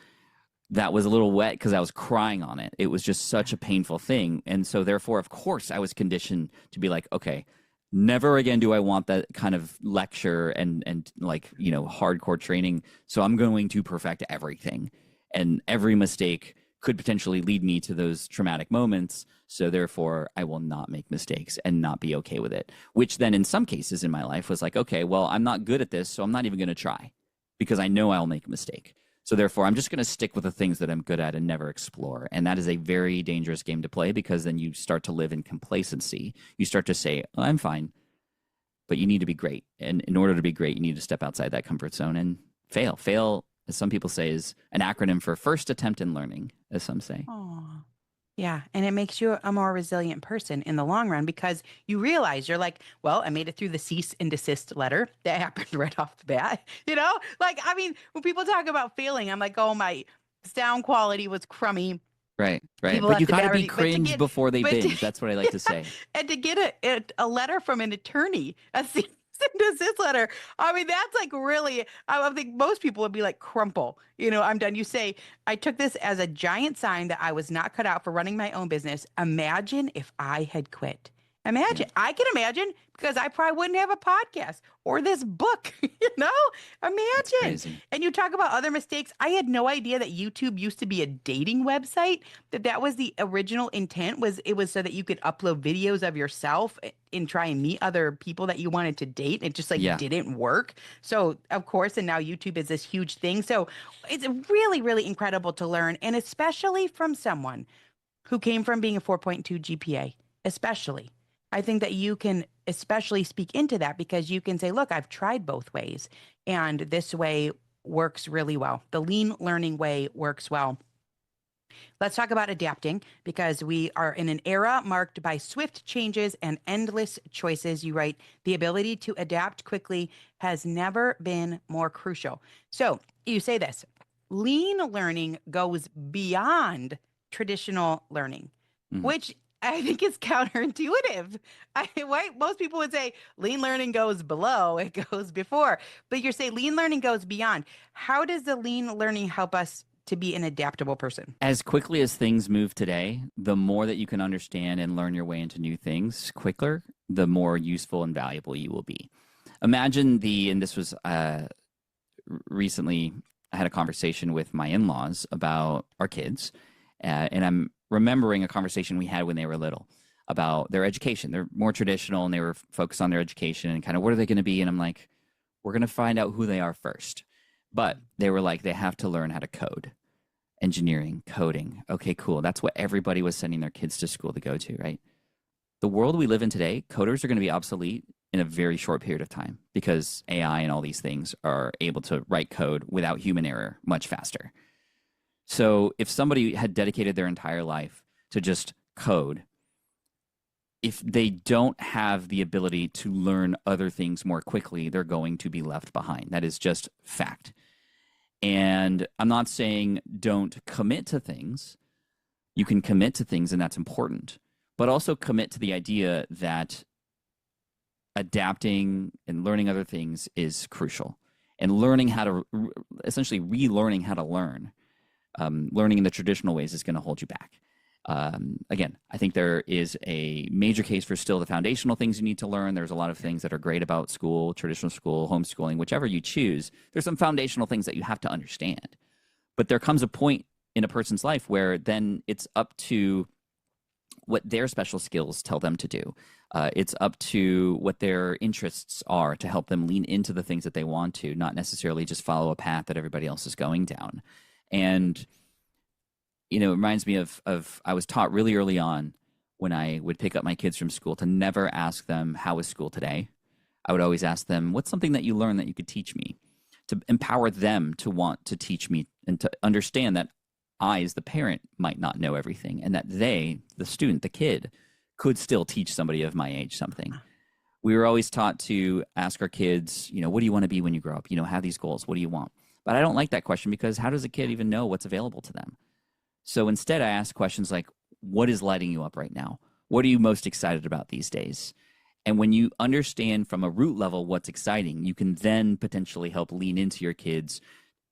that was a little wet because I was crying on it. It was just such a painful thing. And so therefore, of course, I was conditioned to be like, okay, never again do I want that kind of lecture and like, hardcore training. So I'm going to perfect everything. And every mistake could potentially lead me to those traumatic moments. So therefore, I will not make mistakes and not be okay with it. Which then in some cases in my life was like, okay, well, I'm not good at this, so I'm not even going to try because I know I'll make a mistake. So therefore, I'm just going to stick with the things that I'm good at and never explore. And that is a very dangerous game to play because then you start to live in complacency. You start to say, oh, I'm fine, but you need to be great. And in order to be great, you need to step outside that comfort zone and fail. Fail, as some people say, is an acronym for first attempt in learning, as some say. Oh, yeah. And it makes you a more resilient person in the long run because you realize you're like, well, I made it through the cease and desist letter. That happened right off the bat. Like, I mean, when people talk about failing, I'm like, oh, my sound quality was crummy. Right. People But you got to be but cringe before they binge. That's what I like to say. And to get a letter from an attorney, a cease and desist letter, I mean, that's like really, I think most people would be like, crumple. I'm done. You say, I took this as a giant sign that I was not cut out for running my own business. Imagine if I had quit. Imagine. Yeah. I can imagine because I probably wouldn't have a podcast or this book, Imagine. And you talk about other mistakes. I had no idea that YouTube used to be a dating website, that was the original intent it was so that you could upload videos of yourself and try and meet other people that you wanted to date. It just didn't work. So of course, and now YouTube is this huge thing. So it's really, really incredible to learn. And especially from someone who came from being a 4.2 GPA, especially. I think that you can especially speak into that because you can say, look, I've tried both ways and this way works really well. The lean learning way works well. Let's talk about adapting because we are in an era marked by swift changes and endless choices. You write, the ability to adapt quickly has never been more crucial. So you say this, lean learning goes beyond traditional learning, which I think it's counterintuitive. Right? Most people would say lean learning goes below, it goes before. But you're saying lean learning goes beyond. How does the lean learning help us to be an adaptable person? As quickly as things move today, the more that you can understand and learn your way into new things quicker, the more useful and valuable you will be. Imagine and this was recently, I had a conversation with my in-laws about our kids, and I'm remembering a conversation we had when they were little about their education. They're more traditional and they were focused on their education and kind of what are they going to be? And I'm like, we're going to find out who they are first. But they were like, they have to learn how to code, engineering, coding. Okay, cool. That's what everybody was sending their kids to school to go to, right? The world we live in today, coders are going to be obsolete in a very short period of time because AI and all these things are able to write code without human error much faster. So if somebody had dedicated their entire life to just code, if they don't have the ability to learn other things more quickly, they're going to be left behind. That is just fact. And I'm not saying don't commit to things. You can commit to things and that's important, but also commit to the idea that adapting and learning other things is crucial. and learning how to essentially relearning how to learn. Learning in the traditional ways is going to hold you back. Again, I think there is a major case for still the foundational things you need to learn. There's a lot of things that are great about school, traditional school, homeschooling, whichever you choose. There's some foundational things that you have to understand. But there comes a point in a person's life where then it's up to what their special skills tell them to do. It's up to what their interests are to help them lean into the things that they want to, not necessarily just follow a path that everybody else is going down. And, you know, it reminds me of I was taught really early on when I would pick up my kids from school to never ask them, how was school today? I would always ask them, what's something that you learned that you could teach me? To empower them to want to teach me and to understand that I, as the parent, might not know everything, and that they, the student, the kid, could still teach somebody of my age something. We were always taught to ask our kids, you know, what do you want to be when you grow up? You know, have these goals. What do you want? But I don't like that question, because how does a kid even know what's available to them? So instead, I ask questions like, what is lighting you up right now? What are you most excited about these days? And when you understand from a root level what's exciting, you can then potentially help lean into your kids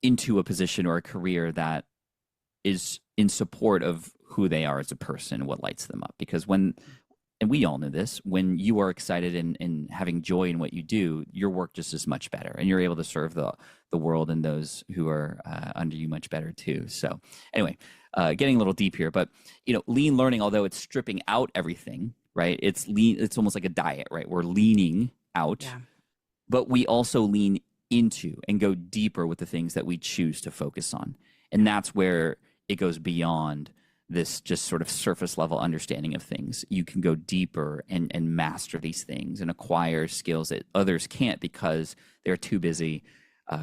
into a position or a career that is in support of who they are as a person, what lights them up. Because when, and we all know this, when you are excited and having joy in what you do, your work just is much better, and you're able to serve the world and those who are under you much better too. So anyway, getting a little deep here, but you know, lean learning, although it's stripping out everything, right? It's lean. It's almost like a diet, right? We're leaning out, but we also lean into and go deeper with the things that we choose to focus on. And that's where it goes beyond this just sort of surface level understanding of things. You can go deeper and master these things and acquire skills that others can't, because they're too busy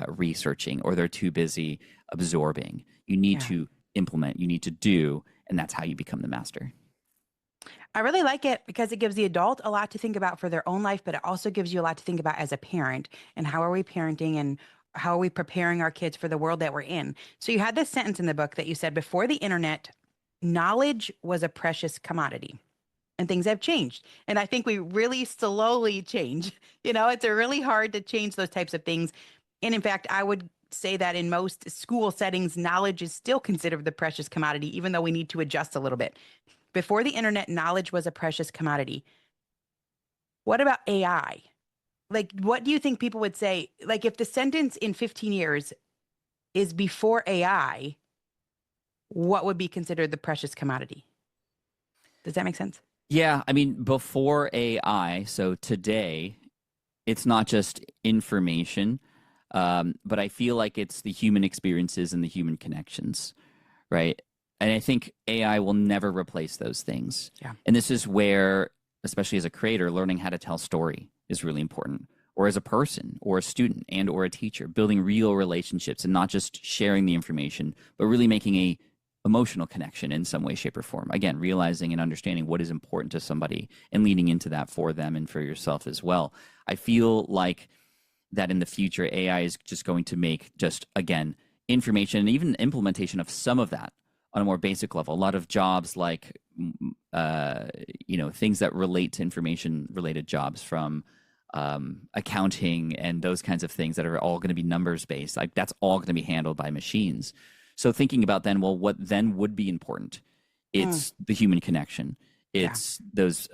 researching, or they're too busy absorbing. You need to implement, you need to do, and that's how you become the master. I really like it because it gives the adult a lot to think about for their own life, but it also gives you a lot to think about as a parent, and how are we parenting, and how are we preparing our kids for the world that we're in. So you had this sentence in the book that you said, before the internet, knowledge was a precious commodity, and things have changed. And I think we really slowly change. You know, it's really hard to change those types of things. And in fact, I would say that in most school settings, knowledge is still considered the precious commodity, even though we need to adjust a little bit. Before the internet, knowledge was a precious commodity. What about AI? Like, what do you think people would say? Like, if the sentence in 15 years is before AI, what would be considered the precious commodity? Does that make sense? Yeah, I mean, before AI, so today, it's not just information, but I feel like it's the human experiences and the human connections, right? And I think AI will never replace those things. Yeah. And this is where, especially as a creator, learning how to tell story is really important. Or as a person or a student and or a teacher, building real relationships and not just sharing the information, but really making a emotional connection in some way, shape, or form. Again, realizing and understanding what is important to somebody and leaning into that for them and for yourself as well. I feel like that in the future, AI is just going to make just, again, information and even implementation of some of that on a more basic level. A lot of jobs like, things that relate to information related jobs, from accounting and those kinds of things that are all going to be numbers based, like that's all going to be handled by machines. So thinking about then, well, what then would be important? It's the human connection. It's those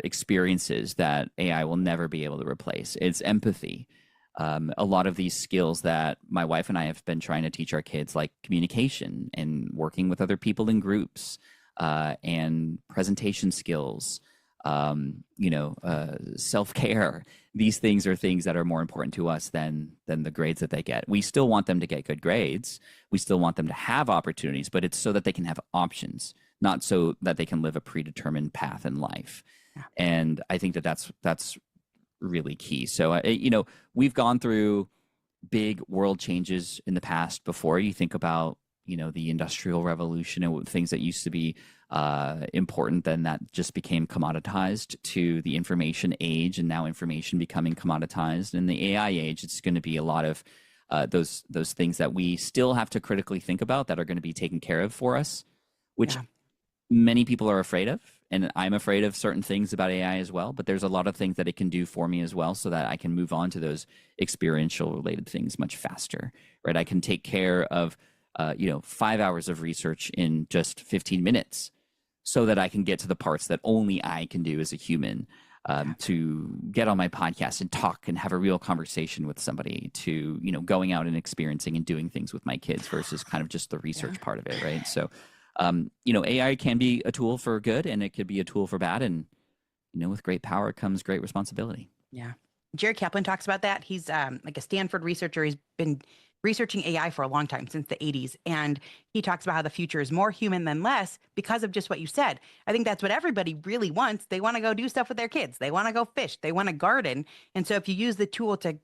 experiences that AI will never be able to replace. It's empathy. A lot of these skills that my wife and I have been trying to teach our kids, like communication and working with other people in groups, and presentation skills, self-care. These things are things that are more important to us than the grades that they get. We still want them to get good grades. We still want them to have opportunities, but it's so that they can have options, not so that they can live a predetermined path in life. Yeah. And I think that that's really key. So, we've gone through big world changes in the past before. You think about, the Industrial Revolution and things that used to be important, then that just became commoditized, to the information age, and now information becoming commoditized. In the AI age, it's going to be a lot of those things that we still have to critically think about that are going to be taken care of for us, which many people are afraid of. and I'm afraid of certain things about AI as well, but there's a lot of things that it can do for me as well so that I can move on to those experiential related things much faster, right? I can take care of, 5 hours of research in just 15 minutes so that I can get to the parts that only I can do as a human, to get on my podcast and talk and have a real conversation with somebody, to, going out and experiencing and doing things with my kids versus kind of just the research part of it, right? So, AI can be a tool for good and it could be a tool for bad. And, with great power comes great responsibility. Yeah. Jerry Kaplan talks about that. He's like a Stanford researcher. He's been researching AI for a long time, since the 80s. And he talks about how the future is more human than less because of just what you said. I think that's what everybody really wants. They want to go do stuff with their kids. They want to go fish. They want to garden. And so if you use the tool to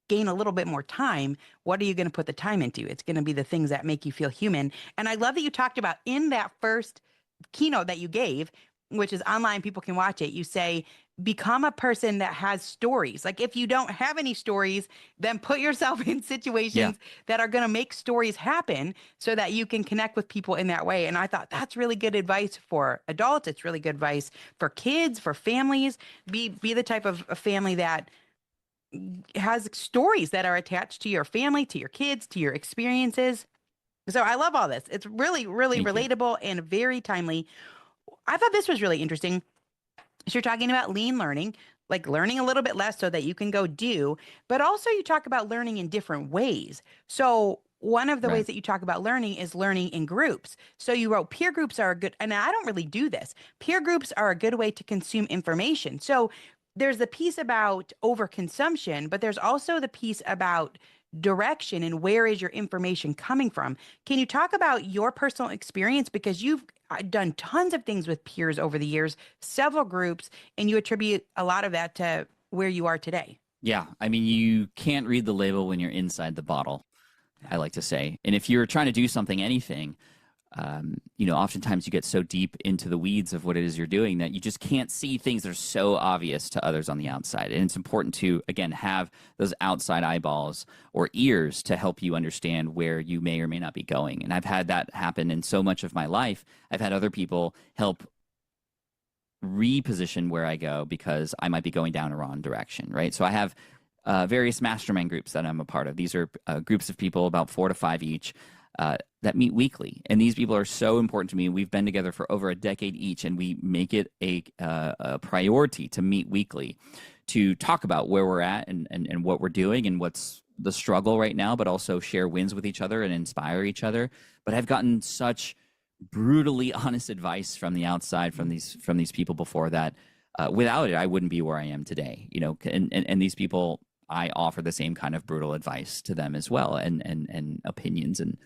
gain a little bit more time, what are you going to put the time into? It's going to be the things that make you feel human. And I love that you talked about in that first keynote that you gave, which is online, people can watch it. You say, become a person that has stories. Like if you don't have any stories, then put yourself in situations that are going to make stories happen so that you can connect with people in that way. And I thought that's really good advice for adults. It's really good advice for kids, for families. Be the type of a family that has stories that are attached to your family, to your kids, to your experiences. So I love all this. It's really, really relatable and very timely. I thought this was really interesting. So you're talking about lean learning, like learning a little bit less so that you can go do, but also you talk about learning in different ways. So one of the ways that you talk about learning is learning in groups. So you wrote peer groups are a good, and I don't really do this. Peer groups are a good way to consume information. So there's the piece about overconsumption, but there's also the piece about direction and where is your information coming from. Can you talk about your personal experience? Because you've done tons of things with peers over the years, several groups, and you attribute a lot of that to where you are today. Yeah. I mean, you can't read the label when you're inside the bottle, I like to say. And if you're trying to do something, anything, oftentimes you get so deep into the weeds of what it is you're doing that you just can't see things that are so obvious to others on the outside. And it's important to, again, have those outside eyeballs or ears to help you understand where you may or may not be going. And I've had that happen in so much of my life. I've had other people help reposition where I go because I might be going down a wrong direction, right? So I have various mastermind groups that I'm a part of. These are groups of people, about 4 to 5 each, that meet weekly. And these people are so important to me. We've been together for over a decade each, and we make it a priority to meet weekly to talk about where we're at and what we're doing and what's the struggle right now, but also share wins with each other and inspire each other. But I've gotten such brutally honest advice from the outside, from these people before that without it, I wouldn't be where I am today. And these people, I offer the same kind of brutal advice to them as well, and opinions and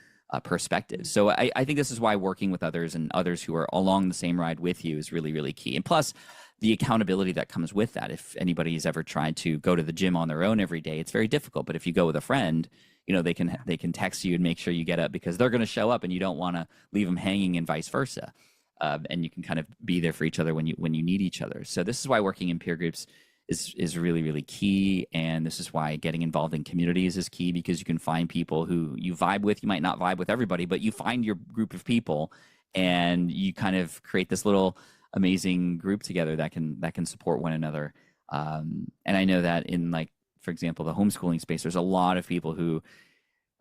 perspectives. So I think this is why working with others and others who are along the same ride with you is really, really key. And plus, the accountability that comes with that. If anybody's ever tried to go to the gym on their own every day, it's very difficult. But if you go with a friend, they can text you and make sure you get up because they're going to show up, and you don't want to leave them hanging, and vice versa. And you can kind of be there for each other when you need each other. So this is why working in peer groups is really, really key. And this is why getting involved in communities is key, because you can find people who you vibe with. You might not vibe with everybody, but you find your group of people and you kind of create this little amazing group together that can support one another. And I know that in, like, for example, the homeschooling space, there's a lot of people who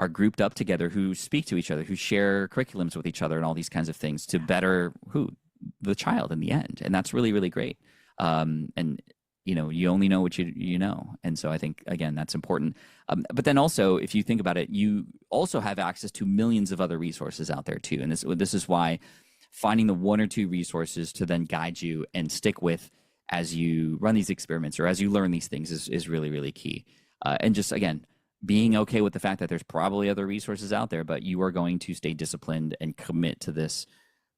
are grouped up together, who speak to each other, who share curriculums with each other and all these kinds of things to better the child in the end. And that's really, really great. And you only know what you know. And so I think, again, that's important. But then also, if you think about it, you also have access to millions of other resources out there too. And this is why finding the 1 or 2 resources to then guide you and stick with as you run these experiments or as you learn these things is really, really key. And just, again, being okay with the fact that there's probably other resources out there, but you are going to stay disciplined and commit to this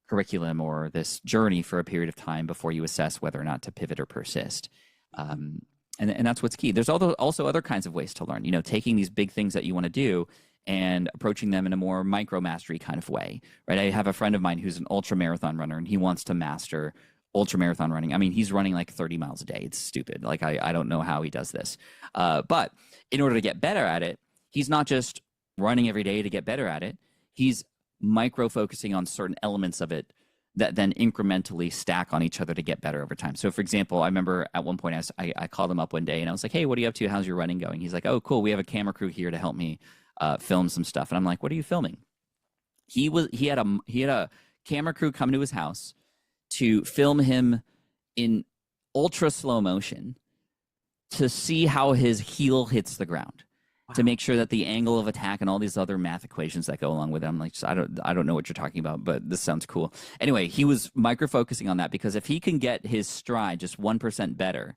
curriculum or this journey for a period of time before you assess whether or not to pivot or persist. And that's what's key. There's also other kinds of ways to learn, taking these big things that you want to do and approaching them in a more micro mastery kind of way, right? I have a friend of mine who's an ultra marathon runner, and he wants to master ultra marathon running. I mean, he's running like 30 miles a day. It's stupid. Like, I don't know how he does this. But in order to get better at it, he's not just running every day to get better at it. He's micro focusing on certain elements of it that then incrementally stack on each other to get better over time. So, for example, I remember at one point I called him up one day and I was like, "Hey, what are you up to? How's your running going?" He's like, "Oh, cool. We have a camera crew here to help me film some stuff." And I'm like, "What are you filming?" He had a camera crew come to his house to film him in ultra slow motion to see how his heel hits the ground, to make sure that the angle of attack and all these other math equations that go along with it. I'm like, I don't know what you're talking about, but this sounds cool. Anyway, he was micro focusing on that because if he can get his stride just 1% better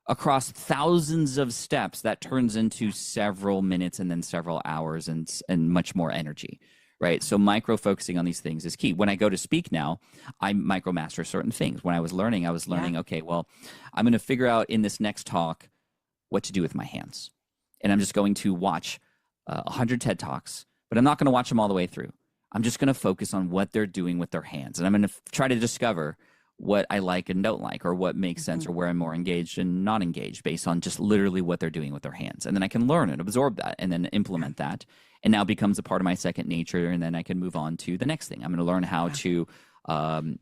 across thousands of steps, that turns into several minutes and then several hours and much more energy. Right. So micro focusing on these things is key. When I go to speak now, I micro master certain things. When I was learning, okay, well, I'm going to figure out in this next talk what to do with my hands. And I'm just going to watch 100 TED Talks, but I'm not going to watch them all the way through. I'm just going to focus on what they're doing with their hands. And I'm going to try to discover what I like and don't like, or what makes sense, or where I'm more engaged and not engaged based on just literally what they're doing with their hands. And then I can learn and absorb that and then implement that. And now it becomes a part of my second nature. And then I can move on to the next thing. I'm going to learn how to,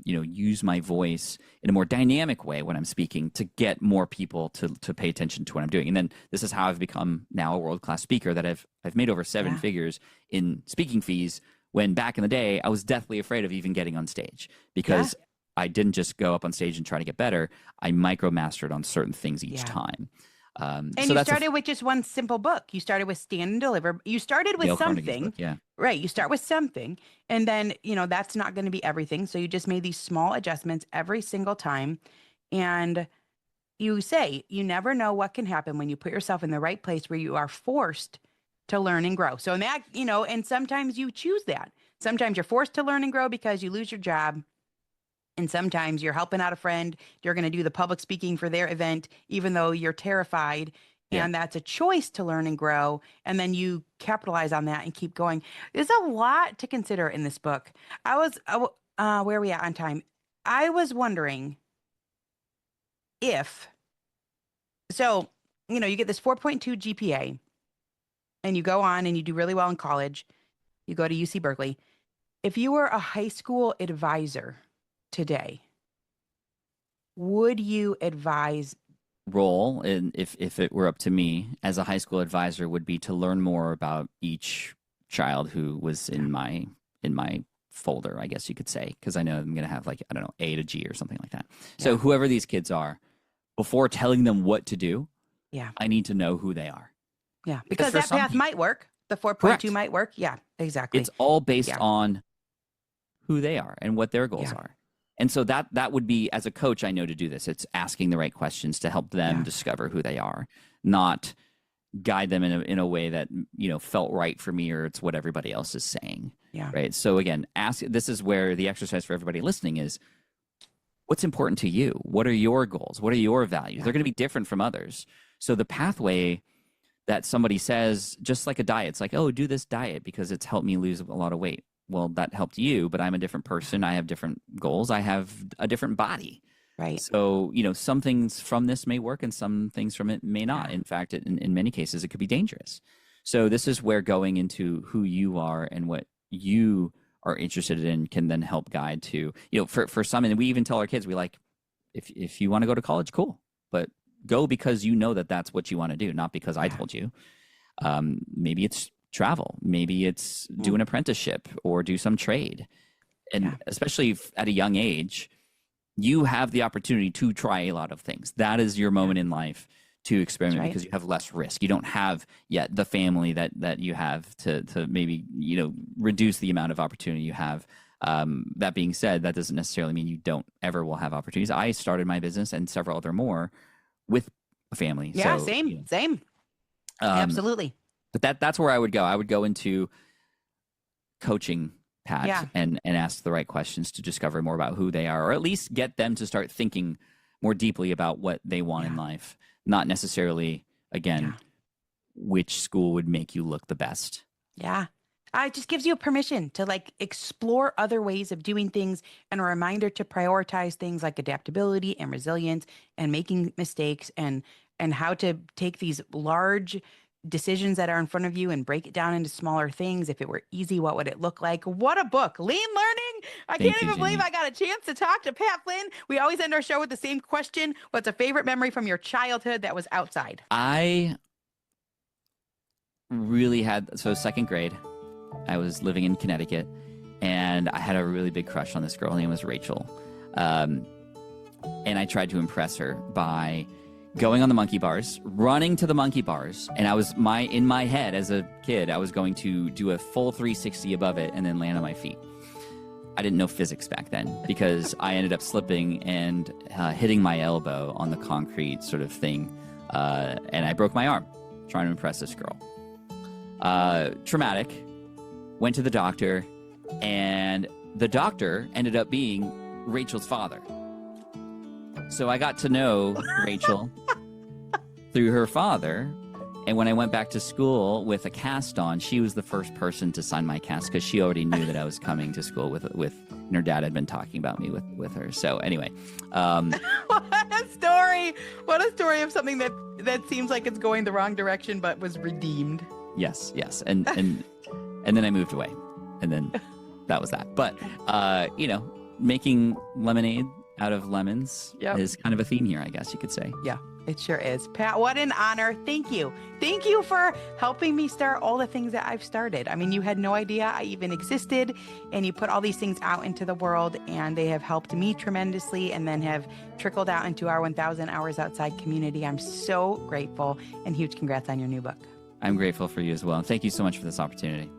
use my voice in a more dynamic way when I'm speaking to get more people to pay attention to what I'm doing. And then this is how I've become now a world-class speaker, that I've made over seven figures in speaking fees, when back in the day, I was deathly afraid of even getting on stage because I didn't just go up on stage and try to get better. I micro-mastered on certain things each time. And so you started with just one simple book. You started with Stand and Deliver. You started with something. Book, right. You start with something. And then, that's not going to be everything. So you just made these small adjustments every single time. And you say, you never know what can happen when you put yourself in the right place where you are forced to learn and grow. So in that, and sometimes you choose that. Sometimes you're forced to learn and grow because you lose your job. And sometimes you're helping out a friend. You're going to do the public speaking for their event, even though you're terrified. And that's a choice to learn and grow. And then you capitalize on that and keep going. There's a lot to consider in this book. Where are we at on time? I was wondering you get this 4.2 GPA and you go on and you do really well in college. You go to UC Berkeley. If you were a high school advisor today, would you advise? Role, and if it were up to me as a high school advisor, would be to learn more about each child who was in my folder, I guess you could say, because I know I'm going to have A to G or something like that. So whoever these kids are, before telling them what to do, I need to know who they are. Yeah, because that path might work. The 4.2 might work. Yeah, exactly. It's all based on who they are and what their goals are. And so that would be, as a coach, I know to do this. It's asking the right questions to help them discover who they are, not guide them in a way that, felt right for me, or it's what everybody else is saying. Yeah. Right. So again, this is where the exercise for everybody listening is, what's important to you? What are your goals? What are your values? They're going to be different from others. So the pathway that somebody says, just like a diet, it's like, oh, do this diet because it's helped me lose a lot of weight. Well, that helped you, but I'm a different person. I have different goals. I have a different body. Right. So, some things from this may work and some things from it may not. In fact, in many cases, it could be dangerous. So this is where going into who you are and what you are interested in can then help guide to, for some, and we even tell our kids, we like, if you want to go to college, cool, but go because that's what you want to do, not because I told you. Maybe it's travel, maybe it's do an apprenticeship or do some trade. And especially at a young age, you have the opportunity to try a lot of things. That is your moment in life to experiment because you have less risk. You don't have yet the family that you have to maybe, reduce the amount of opportunity you have. That being said, that doesn't necessarily mean you don't ever will have opportunities. I started my business and several other more with a family. Yeah, so, same. Absolutely. But that's where I would go. I would go into coaching Pat and ask the right questions to discover more about who they are, or at least get them to start thinking more deeply about what they want in life. Not necessarily, again, which school would make you look the best. Yeah. It just gives you permission to explore other ways of doing things, and a reminder to prioritize things like adaptability and resilience and making mistakes and how to take these large decisions that are in front of you and break it down into smaller things. If it were easy, what would it look like? What a book. Lean Learning I Thank can't you, even believe Jenny. I got a chance to talk to Pat Flynn. We always end our show with the same question. What's a favorite memory from your childhood that was outside? I really had, so second grade, I was living in Connecticut, and I had a really big crush on this girl. Her name was Rachel. And I tried to impress her by going on the monkey bars, running to the monkey bars, and in my head as a kid, I was going to do a full 360 above it and then land on my feet. I didn't know physics back then because I ended up slipping and hitting my elbow on the concrete sort of thing, and I broke my arm trying to impress this girl. Traumatic. Went to the doctor, and the doctor ended up being Rachel's father. So I got to know Rachel through her father. And when I went back to school with a cast on, she was the first person to sign my cast because she already knew that I was coming to school with and her dad had been talking about me with her. So anyway, What a story! What a story of something that seems like it's going the wrong direction, but was redeemed. yes, and then I moved away, and then that was that. But making lemonade out of lemons is kind of a theme here, I guess you could say. Yeah, it sure is. Pat, what an honor. Thank you. Thank you for helping me start all the things that I've started. I mean, you had no idea I even existed, and you put all these things out into the world, and they have helped me tremendously and then have trickled out into our 1,000 Hours Outside community. I'm so grateful, and huge congrats on your new book. I'm grateful for you as well. Thank you so much for this opportunity.